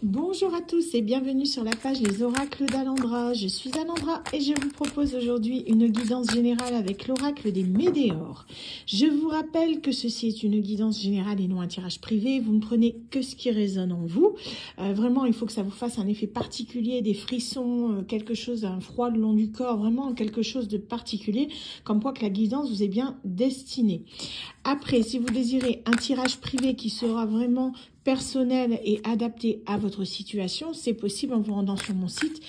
Bonjour à tous et bienvenue sur la page Les Oracles d'Alendra. Je suis Alendra et je vous propose aujourd'hui une guidance générale avec l'oracle des Médéores. Je vous rappelle que ceci est une guidance générale et non un tirage privé. Vous ne prenez que ce qui résonne en vous. Vraiment, il faut que ça vous fasse un effet particulier, des frissons, quelque chose, un froid le long du corps, vraiment quelque chose de particulier, comme quoi que la guidance vous est bien destinée. Après, si vous désirez un tirage privé qui sera vraiment personnel et adapté à votre situation, c'est possible en vous rendant sur mon site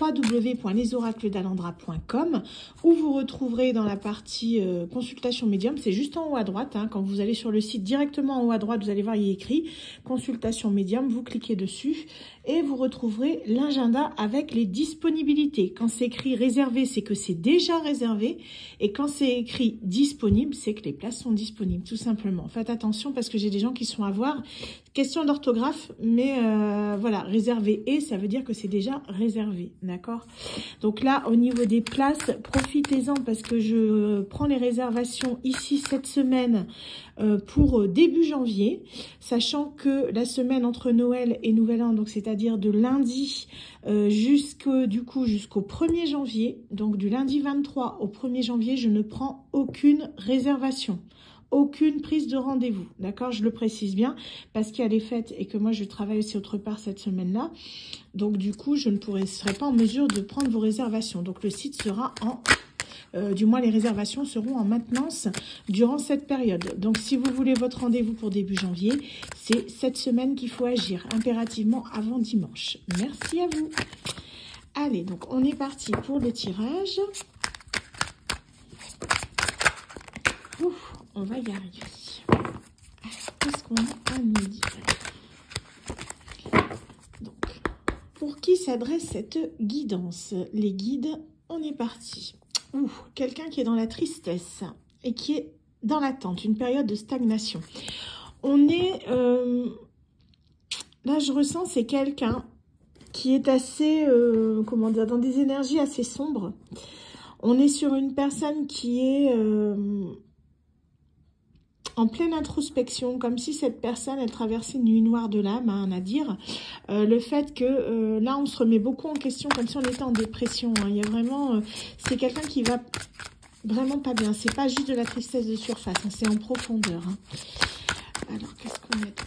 www.lesoracledalendra.com où vous retrouverez dans la partie consultation médium, c'est juste en haut à droite, hein, quand vous allez sur le site directement en haut à droite, vous allez voir il y a écrit consultation médium, vous cliquez dessus et vous retrouverez l'agenda avec les disponibilités. Quand c'est écrit réservé, c'est que c'est déjà réservé et quand c'est écrit disponible, c'est que les places sont disponibles, tout simplement. Faites attention parce que j'ai des gens qui sont à voir. Question d'orthographe, mais voilà, réservé et ça veut dire que c'est déjà réservé, d'accord? Donc là, au niveau des places, profitez-en parce que je prends les réservations ici cette semaine pour début janvier, sachant que la semaine entre Noël et Nouvel An, donc c'est-à-dire de lundi jusqu'au 1er janvier, donc du lundi 23 au 1er janvier, je ne prends aucune réservation. Aucune prise de rendez-vous, d'accord? Je le précise bien parce qu'il y a les fêtes et que moi je travaille aussi autre part cette semaine-là. Donc du coup, je ne serai pas en mesure de prendre vos réservations. Donc le site sera du moins les réservations seront en maintenance durant cette période. Donc si vous voulez votre rendez-vous pour début janvier, c'est cette semaine qu'il faut agir impérativement avant dimanche. Merci à vous. Allez, donc on est parti pour le tirage. Ouf, on va y arriver. Qu'est-ce qu'on a à nous dire? Donc, pour qui s'adresse cette guidance? Les guides, on est parti. Quelqu'un qui est dans la tristesse et qui est dans l'attente, une période de stagnation. On est... là, je ressens, c'est quelqu'un qui est assez... comment dire, dans des énergies assez sombres. On est sur une personne qui est... en pleine introspection, comme si cette personne, elle traversait une nuit noire de l'âme, hein, à dire. Le fait que là, on se remet beaucoup en question, comme si on était en dépression. Hein. Il y a vraiment... c'est quelqu'un qui va vraiment pas bien. C'est pas juste de la tristesse de surface, hein, c'est en profondeur. Hein. Alors, qu'est-ce qu'on a d'autre?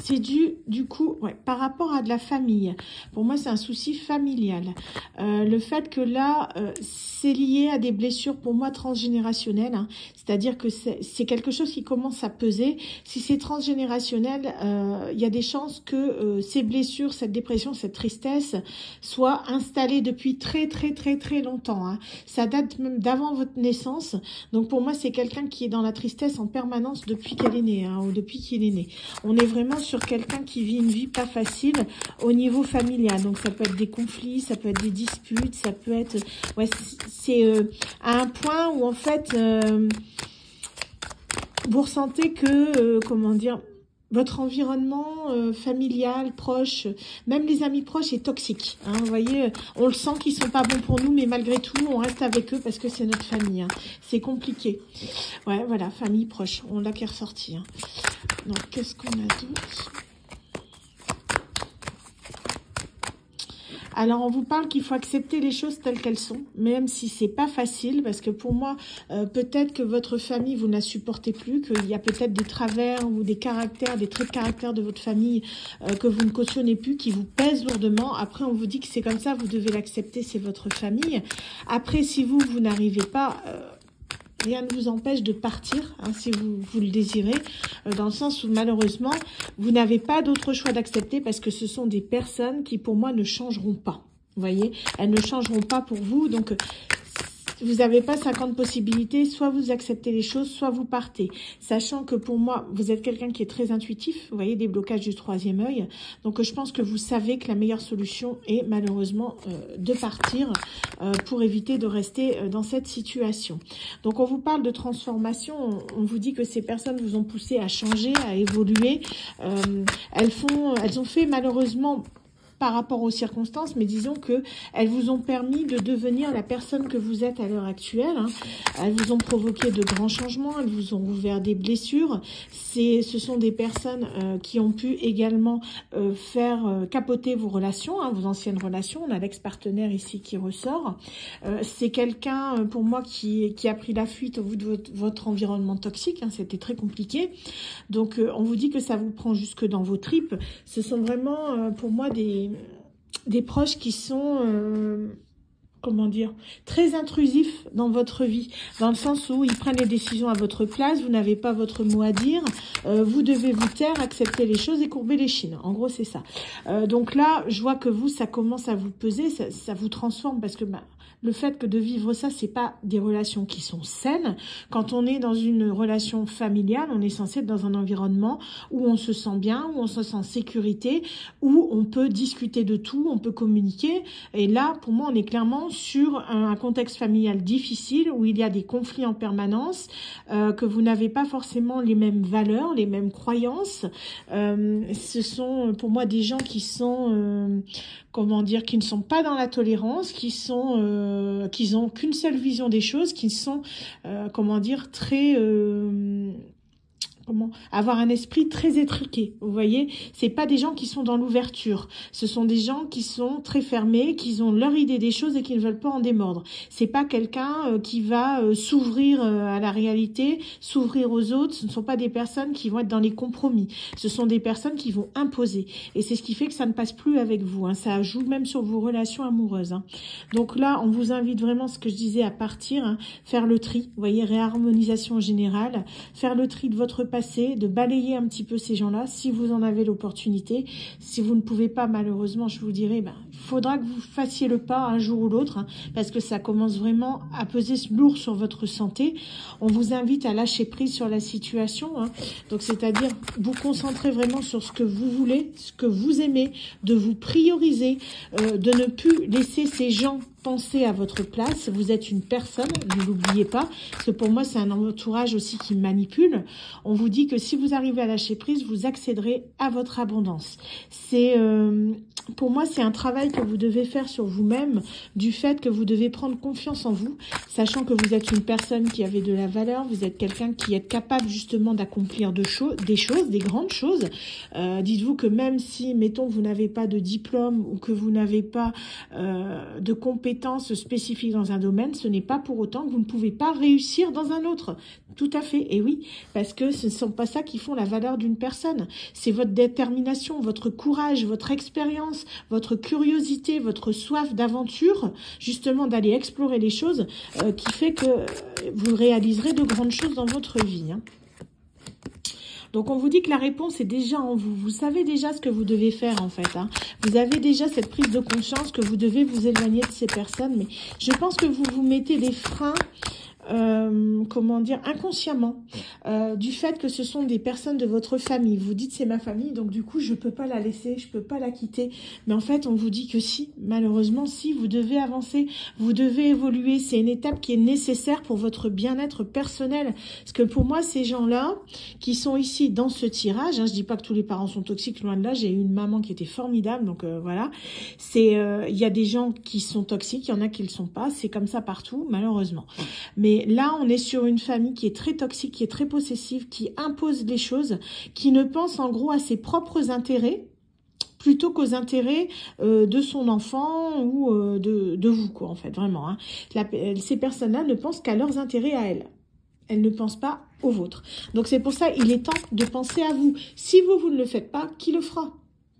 C'est du coup, ouais, par rapport à de la famille. Pour moi, c'est un souci familial. Le fait que là, c'est lié à des blessures, pour moi, transgénérationnelles. Hein. C'est-à-dire que c'est quelque chose qui commence à peser. Si c'est transgénérationnel, il y a des chances que ces blessures, cette dépression, cette tristesse, soient installées depuis très longtemps. Hein. Ça date même d'avant votre naissance. Donc, pour moi, c'est quelqu'un qui est dans la tristesse en permanence depuis qu'elle est née, hein, ou depuis qu'il est né. On est vraiment sur quelqu'un qui vit une vie pas facile au niveau familial. Donc ça peut être des conflits, ça peut être des disputes, ça peut être... ouais, c'est à un point où en fait vous ressentez que, comment dire, votre environnement familial, proche, même les amis proches est toxique. Hein, vous voyez, on le sent qu'ils sont pas bons pour nous, mais malgré tout, on reste avec eux parce que c'est notre famille. Hein. C'est compliqué. Ouais, voilà, famille proche. On l'a qui est ressorti. Hein. Donc, qu'est-ce qu'on a d'autre? Alors, on vous parle qu'il faut accepter les choses telles qu'elles sont, même si c'est pas facile, parce que pour moi, peut-être que votre famille, vous ne la supportez plus, qu'il y a peut-être des travers ou des caractères, des traits de caractère de votre famille que vous ne cautionnez plus, qui vous pèsent lourdement. Après, on vous dit que c'est comme ça, vous devez l'accepter, c'est votre famille. Après, si vous n'arrivez pas... rien ne vous empêche de partir, hein, si vous le désirez, dans le sens où malheureusement, vous n'avez pas d'autre choix d'accepter parce que ce sont des personnes qui, pour moi, ne changeront pas. Vous voyez, elles ne changeront pas pour vous, donc... vous n'avez pas 50 possibilités, soit vous acceptez les choses, soit vous partez. Sachant que pour moi, vous êtes quelqu'un qui est très intuitif, vous voyez, des blocages du troisième œil. Donc je pense que vous savez que la meilleure solution est malheureusement de partir pour éviter de rester dans cette situation. Donc on vous parle de transformation, on vous dit que ces personnes vous ont poussé à changer, à évoluer. Elles ont fait malheureusement par rapport aux circonstances, mais disons que elles vous ont permis de devenir la personne que vous êtes à l'heure actuelle. Hein. Elles vous ont provoqué de grands changements, elles vous ont ouvert des blessures. Ce sont des personnes qui ont pu également faire capoter vos relations, hein, vos anciennes relations. On a l'ex-partenaire ici qui ressort. C'est quelqu'un, pour moi, qui a pris la fuite au bout de votre environnement toxique. Hein, c'était très compliqué. Donc, on vous dit que ça vous prend jusque dans vos tripes. Ce sont vraiment, pour moi, des proches qui sont... comment dire, très intrusifs dans votre vie, dans le sens où ils prennent les décisions à votre place, vous n'avez pas votre mot à dire, vous devez vous taire, accepter les choses et courber les chines. En gros, c'est ça. Donc là, je vois que vous, ça commence à vous peser, ça vous transforme, parce que le fait que de vivre ça, c'est pas des relations qui sont saines. Quand on est dans une relation familiale, on est censé être dans un environnement où on se sent bien, où on se sent en sécurité, où on peut discuter de tout, on peut communiquer. Et là, pour moi, on est clairement sur un contexte familial difficile, où il y a des conflits en permanence, que vous n'avez pas forcément les mêmes valeurs, les mêmes croyances. Ce sont, pour moi, des gens qui sont... comment dire, qui ne sont pas dans la tolérance, qui ont qu'une seule vision des choses, qui sont, comment dire, très... avoir un esprit très étriqué, vous voyez, c'est pas des gens qui sont dans l'ouverture, ce sont des gens qui sont très fermés, qui ont leur idée des choses et qui ne veulent pas en démordre. C'est pas quelqu'un qui va s'ouvrir à la réalité, s'ouvrir aux autres. Ce ne sont pas des personnes qui vont être dans les compromis, ce sont des personnes qui vont imposer, et c'est ce qui fait que ça ne passe plus avec vous, hein. Ça joue même sur vos relations amoureuses, hein. Donc là, on vous invite vraiment, ce que je disais, à partir, hein, faire le tri, vous voyez, réharmonisation générale, faire le tri de votre passé, de balayer un petit peu ces gens-là, si vous en avez l'opportunité. Si vous ne pouvez pas, malheureusement, je vous dirais, il faudra que vous fassiez le pas un jour ou l'autre, hein, parce que ça commence vraiment à peser lourd sur votre santé. On vous invite à lâcher prise sur la situation, hein. Donc c'est-à-dire vous concentrer vraiment sur ce que vous voulez, ce que vous aimez, de vous prioriser, de ne plus laisser ces gens penser à votre place. Vous êtes une personne, ne l'oubliez pas, parce que pour moi c'est un entourage aussi qui manipule. On vous dit que si vous arrivez à lâcher prise, vous accéderez à votre abondance. C'est pour moi, c'est un travail que vous devez faire sur vous-même, du fait que vous devez prendre confiance en vous, sachant que vous êtes une personne qui avait de la valeur, vous êtes quelqu'un qui est capable justement d'accomplir des choses, des grandes choses. Dites-vous que même si, mettons, vous n'avez pas de diplôme ou que vous n'avez pas de compétences spécifiques dans un domaine, ce n'est pas pour autant que vous ne pouvez pas réussir dans un autre. Tout à fait, et oui, parce que ce ne sont pas ça qui font la valeur d'une personne. C'est votre détermination, votre courage, votre expérience, votre curiosité, votre soif d'aventure, justement d'aller explorer les choses, qui fait que vous réaliserez de grandes choses dans votre vie, hein. Donc, on vous dit que la réponse est déjà en vous. Vous savez déjà ce que vous devez faire, en fait, hein. Vous avez déjà cette prise de conscience que vous devez vous éloigner de ces personnes. Mais je pense que vous vous mettez des freins, comment dire, inconsciemment, du fait que ce sont des personnes de votre famille. Vous dites c'est ma famille, donc du coup je peux pas la laisser, je peux pas la quitter. Mais en fait on vous dit que si, malheureusement si, vous devez avancer, vous devez évoluer. C'est une étape qui est nécessaire pour votre bien-être personnel. Parce que pour moi ces gens-là qui sont ici dans ce tirage, hein, je dis pas que tous les parents sont toxiques, loin de là. J'ai eu une maman qui était formidable, donc voilà. C'est, il y a des gens qui sont toxiques, il y en a qui le sont pas. C'est comme ça partout, malheureusement. Mais là, on est sur une famille qui est très toxique, qui est très possessive, qui impose des choses, qui ne pense en gros à ses propres intérêts plutôt qu'aux intérêts de son enfant ou de vous, quoi, en fait, vraiment, hein. Ces personnes-là ne pensent qu'à leurs intérêts à elles. Elles ne pensent pas aux vôtres. Donc c'est pour ça, il est temps de penser à vous. Si vous ne le faites pas, qui le fera?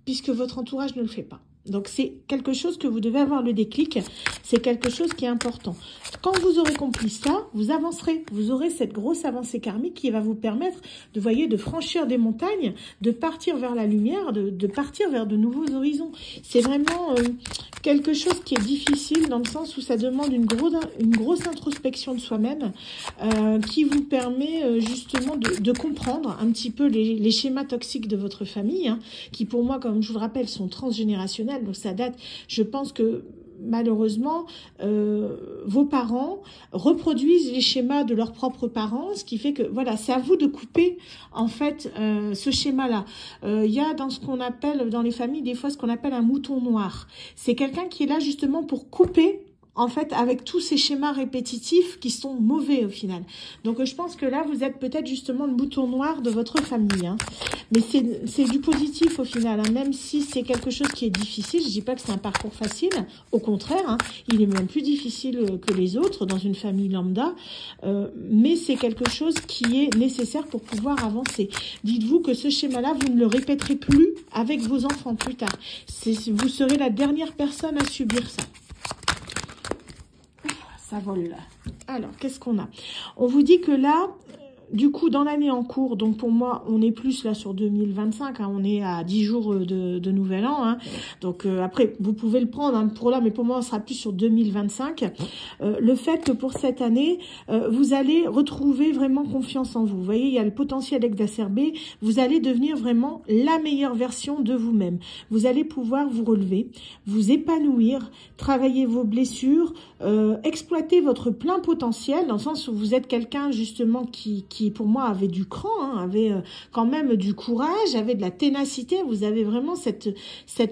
Puisque votre entourage ne le fait pas. Donc, c'est quelque chose que vous devez avoir le déclic. C'est quelque chose qui est important. Quand vous aurez compris ça, vous avancerez. Vous aurez cette grosse avancée karmique qui va vous permettre de, voyez, de franchir des montagnes, de partir vers la lumière, de partir vers de nouveaux horizons. C'est vraiment quelque chose qui est difficile dans le sens où ça demande une grosse introspection de soi-même qui vous permet justement de comprendre un petit peu les schémas toxiques de votre famille, hein, qui pour moi, comme je vous le rappelle, sont transgénérationnels. Donc ça date, je pense que malheureusement, vos parents reproduisent les schémas de leurs propres parents, ce qui fait que, voilà, c'est à vous de couper, en fait, ce schéma-là. Il y a dans ce qu'on appelle, dans les familles, des fois, ce qu'on appelle un mouton noir. C'est quelqu'un qui est là, justement, pour couper, en fait, avec tous ces schémas répétitifs qui sont mauvais au final. Donc, je pense que là, vous êtes peut-être justement le mouton noir de votre famille. Hein. Mais c'est du positif au final, hein. Même si c'est quelque chose qui est difficile. Je dis pas que c'est un parcours facile. Au contraire, hein, il est même plus difficile que les autres dans une famille lambda. Mais c'est quelque chose qui est nécessaire pour pouvoir avancer. Dites-vous que ce schéma-là, vous ne le répéterez plus avec vos enfants plus tard. Vous serez la dernière personne à subir ça. Ça vole là. Alors, qu'est-ce qu'on a? On vous dit que là, du coup, dans l'année en cours, donc pour moi, on est plus là sur 2025, hein, on est à 10 jours de Nouvel An. Hein, donc après, vous pouvez le prendre hein, pour là, mais pour moi, on sera plus sur 2025. Le fait que pour cette année, vous allez retrouver vraiment confiance en vous. Vous voyez, il y a le potentiel exacerbé. Vous allez devenir vraiment la meilleure version de vous-même. Vous allez pouvoir vous relever, vous épanouir, travailler vos blessures, exploiter votre plein potentiel, dans le sens où vous êtes quelqu'un justement qui pour moi avait du cran, hein, avait quand même du courage, avait de la ténacité. Vous avez vraiment cette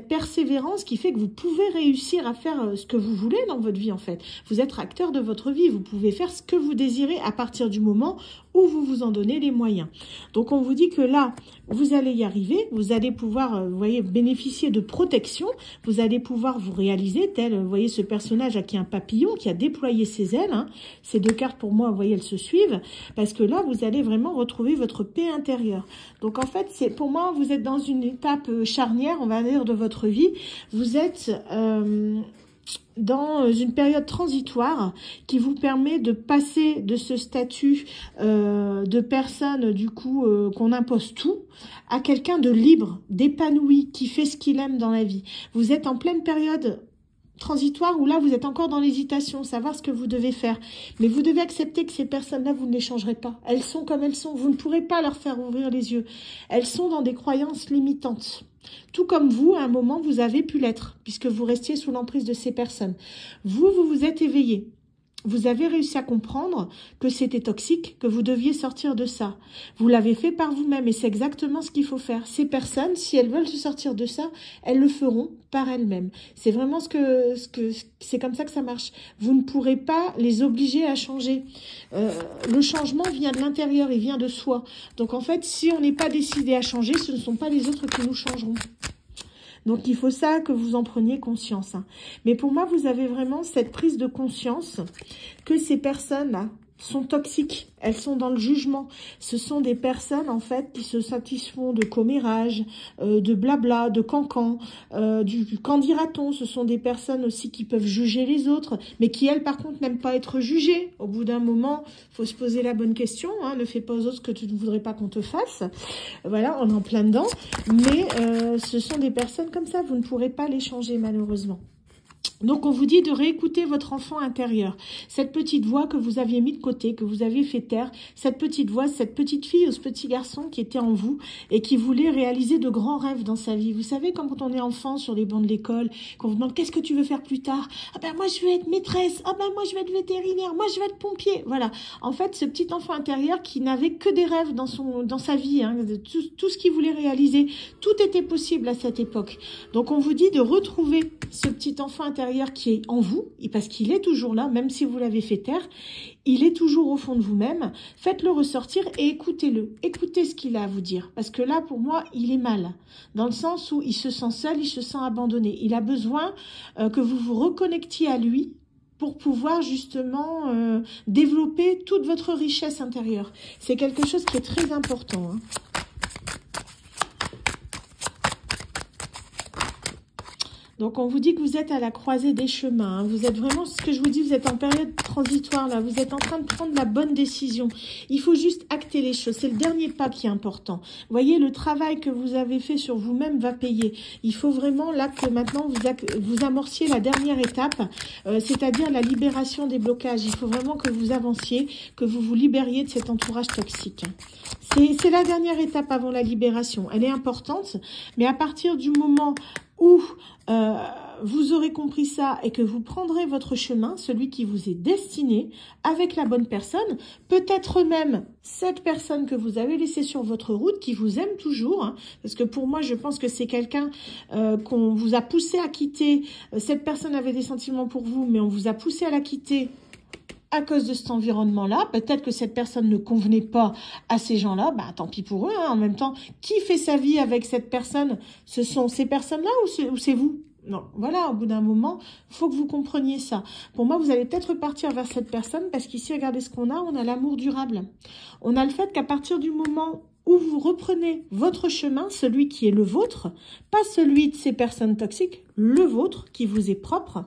persévérance qui fait que vous pouvez réussir à faire ce que vous voulez dans votre vie en fait. Vous êtes acteur de votre vie, vous pouvez faire ce que vous désirez à partir du moment où vous vous en donnez les moyens. Donc on vous dit que là, vous allez y arriver, vous allez pouvoir, vous voyez, bénéficier de protection, vous allez pouvoir vous réaliser tel, vous voyez ce personnage qui est un papillon, qui a déployé ses ailes, hein. Ces deux cartes pour moi, vous voyez, elles se suivent, parce que là, vous allez vraiment retrouver votre paix intérieure. Donc en fait, c'est pour moi, vous êtes dans une étape charnière, on va dire, de votre vie. Vous êtes dans une période transitoire qui vous permet de passer de ce statut de personne, du coup, qu'on impose tout, à quelqu'un de libre, d'épanoui, qui fait ce qu'il aime dans la vie. Vous êtes en pleine période transitoire où là vous êtes encore dans l'hésitation, savoir ce que vous devez faire. Mais vous devez accepter que ces personnes-là, vous ne les changerez pas. Elles sont comme elles sont. Vous ne pourrez pas leur faire ouvrir les yeux. Elles sont dans des croyances limitantes. Tout comme vous, à un moment, vous avez pu l'être, puisque vous restiez sous l'emprise de ces personnes. Vous vous êtes éveillé. Vous avez réussi à comprendre que c'était toxique, que vous deviez sortir de ça. Vous l'avez fait par vous-même et c'est exactement ce qu'il faut faire. Ces personnes, si elles veulent se sortir de ça, elles le feront par elles-mêmes. C'est vraiment c'est comme ça que ça marche. Vous ne pourrez pas les obliger à changer. Le changement vient de l'intérieur, il vient de soi. Donc en fait, si on n'est pas décidé à changer, ce ne sont pas les autres qui nous changeront. Donc, il faut ça que vous en preniez conscience. Hein. Mais pour moi, vous avez vraiment cette prise de conscience que ces personnes-là sont toxiques. Elles sont dans le jugement. Ce sont des personnes, en fait, qui se satisfont de commérage, de blabla, de cancan, du qu'en dira-t-on. Ce sont des personnes aussi qui peuvent juger les autres, mais qui, elles, par contre, n'aiment pas être jugées. Au bout d'un moment, il faut se poser la bonne question. Hein, ne fais pas aux autres ce que tu ne voudrais pas qu'on te fasse. Voilà, on est en plein dedans. Mais ce sont des personnes comme ça. Vous ne pourrez pas les changer, malheureusement. Donc, on vous dit de réécouter votre enfant intérieur. Cette petite voix que vous aviez mis de côté, que vous aviez fait taire. Cette petite voix, cette petite fille ou ce petit garçon qui était en vous et qui voulait réaliser de grands rêves dans sa vie. Vous savez, quand on est enfant sur les bancs de l'école, qu'on vous demande qu'est-ce que tu veux faire plus tard? Ah ben moi, je veux être maîtresse. Ah ben moi, je veux être vétérinaire. Moi, je veux être pompier. Voilà. En fait, ce petit enfant intérieur qui n'avait que des rêves dans sa vie, hein, tout ce qu'il voulait réaliser, tout était possible à cette époque. Donc, on vous dit de retrouver ce petit enfant intérieur qui est en vous, parce qu'il est toujours là, même si vous l'avez fait taire, il est toujours au fond de vous-même. Faites-le ressortir et écoutez-le. Écoutez ce qu'il a à vous dire. Parce que là, pour moi, il est mal. Dans le sens où il se sent seul, il se sent abandonné. Il a besoin que vous vous reconnectiez à lui pour pouvoir justement développer toute votre richesse intérieure. C'est quelque chose qui est très important, hein. Donc, on vous dit que vous êtes à la croisée des chemins. Hein. Vous êtes vraiment, ce que je vous dis, vous êtes en période transitoire, là. Vous êtes en train de prendre la bonne décision. Il faut juste acter les choses. C'est le dernier pas qui est important. Vous voyez, le travail que vous avez fait sur vous-même va payer. Il faut vraiment, là, que maintenant, vous amorciez la dernière étape, c'est-à-dire la libération des blocages. Il faut vraiment que vous avanciez, que vous vous libériez de cet entourage toxique. C'est la dernière étape avant la libération. Elle est importante, mais à partir du moment où vous aurez compris ça et que vous prendrez votre chemin, celui qui vous est destiné, avec la bonne personne, peut-être même cette personne que vous avez laissée sur votre route, qui vous aime toujours, hein, parce que pour moi, je pense que c'est quelqu'un qu'on vous a poussé à quitter. Cette personne avait des sentiments pour vous, mais on vous a poussé à la quitter à cause de cet environnement-là. Peut-être que cette personne ne convenait pas à ces gens-là, bah tant pis pour eux, hein. En même temps, qui fait sa vie avec cette personne? Ce sont ces personnes-là ou c'est vous? Non, voilà, au bout d'un moment, faut que vous compreniez ça. Pour moi, vous allez peut-être partir vers cette personne parce qu'ici, regardez ce qu'on a, on a l'amour durable. On a le fait qu'à partir du moment où vous reprenez votre chemin, celui qui est le vôtre, pas celui de ces personnes toxiques, le vôtre qui vous est propre,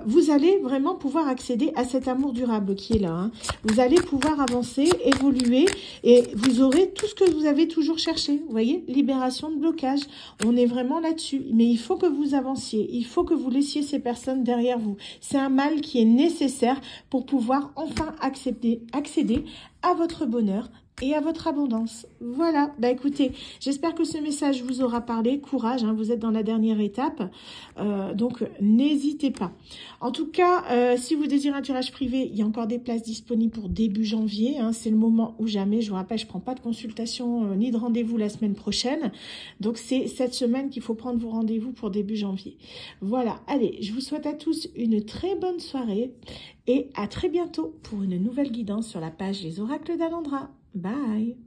vous allez vraiment pouvoir accéder à cet amour durable qui est là. Hein. Vous allez pouvoir avancer, évoluer et vous aurez tout ce que vous avez toujours cherché. Vous voyez, libération de blocage. On est vraiment là-dessus. Mais il faut que vous avanciez. Il faut que vous laissiez ces personnes derrière vous. C'est un mal qui est nécessaire pour pouvoir enfin accéder à votre bonheur et à votre abondance. Voilà, bah écoutez, j'espère que ce message vous aura parlé. Courage, hein, vous êtes dans la dernière étape, donc n'hésitez pas. En tout cas, si vous désirez un tirage privé, il y a encore des places disponibles pour début janvier, hein, c'est le moment ou jamais. Je vous rappelle, je ne prends pas de consultation ni de rendez-vous la semaine prochaine, donc c'est cette semaine qu'il faut prendre vos rendez-vous pour début janvier. Voilà, allez, je vous souhaite à tous une très bonne soirée et à très bientôt pour une nouvelle guidance sur la page Les Oracles d'Alendra. Bye.